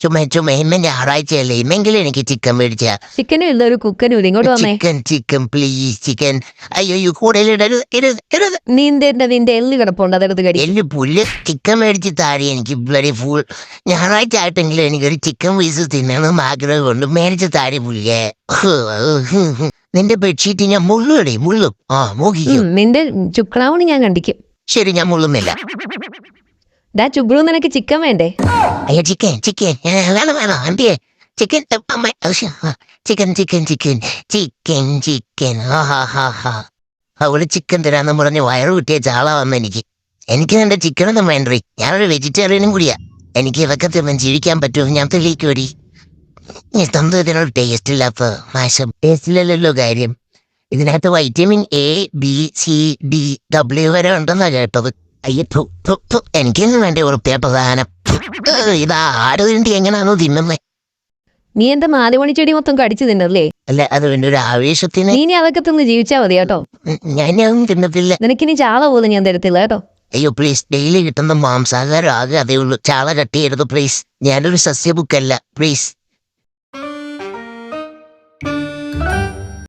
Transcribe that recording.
ചുമ ഇന്ന് ഞായറാഴ്ചയല്ലേ, ഇന്നെങ്കിലും എനിക്ക് ചിക്കൻ മേടിച്ച. ചിക്കനും ഇല്ല ഒരു കുക്കനും ഇല്ല. ഇങ്ങോട്ട് വന്നേ. Chicken please chicken. അയ്യോ കൂടുതലിടരുത്. നിന്റെ എല്ല് കിടപ്പുണ്ട്, അതെടുത്ത് കടി. എല്ല് പുല്ല്. ചിക്കൻ മേടിച്ച് താഴെ എനിക്ക് ബ്ലഡി ഫുൾ. ഞായറാഴ്ച ആയിട്ടെങ്കിലും എനിക്കൊരു ചിക്കൻ പീസ് തിന്നണമെന്ന് ആഗ്രഹം കൊണ്ട് മേടിച്ച് താഴെ പുല്ലേ. നിന്റെ ബെഡ്ഷീറ്റ് ഞാൻ മുള്ളും. മൂക്കിക്കും. നിന്റെ ചുക്ലാവണി ഞാൻ കണ്ടിക്കും. ശരി, ഞാൻ മുള്ളുന്നില്ല. ചുബ്രു, നിനക്ക് ചിക്കൻ വേണ്ടേ? അയ്യോ ചിക്കൻ വേണം എന്തിയെ ചിക്കൻ. ചിക്കൻ. അവള് ചിക്കൻ തരാന്ന് പറഞ്ഞ് വയറ് കിട്ടിയ ചാള വന്ന് എനിക്ക് എന്റെ ചിക്കനൊന്നും വേണ്ടേ. ഞാനൊരു വെജിറ്റേറിയനും കൂടിയാ. എനിക്ക് ഇതൊക്കെ തിന്നും ജീവിക്കാൻ പറ്റുമോ ഞാൻ തെളിയിക്കുവടി. തന്നത് ഇതിനൊരു ടേസ്റ്റ് ഇല്ലാത്ത നാശം. ടേസ്റ്റിലല്ലോ കാര്യം. ഇതിനകത്ത് vitamin A B C D W വരെ ഉണ്ടെന്നാ കേട്ടത്. അയ്യോ എനിക്കൊന്നും വേണ്ട ഉറപ്പിയ പ്രധാനം. ഇതാ ആരോഗ്യ എങ്ങനെയാണോ തിന്നുന്നേ? നീ എന്റെ 4 മണിച്ചെടി മൊത്തം കടിച്ചു തിന്നല്ലേ? അല്ല, അത് പിന്നെ ഒരു ആവേശത്തിന്. നീ അതൊക്കെ തിന്ന് ജീവിച്ചാ മതി കേട്ടോ. ഞാനൊന്നും തിന്നത്തില്ല. നിനക്കിനി ചാള പോലും ഞാൻ തരത്തില്ല കേട്ടോ. അയ്യോ പ്ലീസ്, ഡെയിലി കിട്ടുന്ന മാംസാഹാരം ആകെ അതേ ഉള്ളൂ. ചാള കട്ട് ചെയ്യരുത് പ്ലീസ്. ഞാനൊരു സസ്യബുക്കല്ല പ്ലീസ്.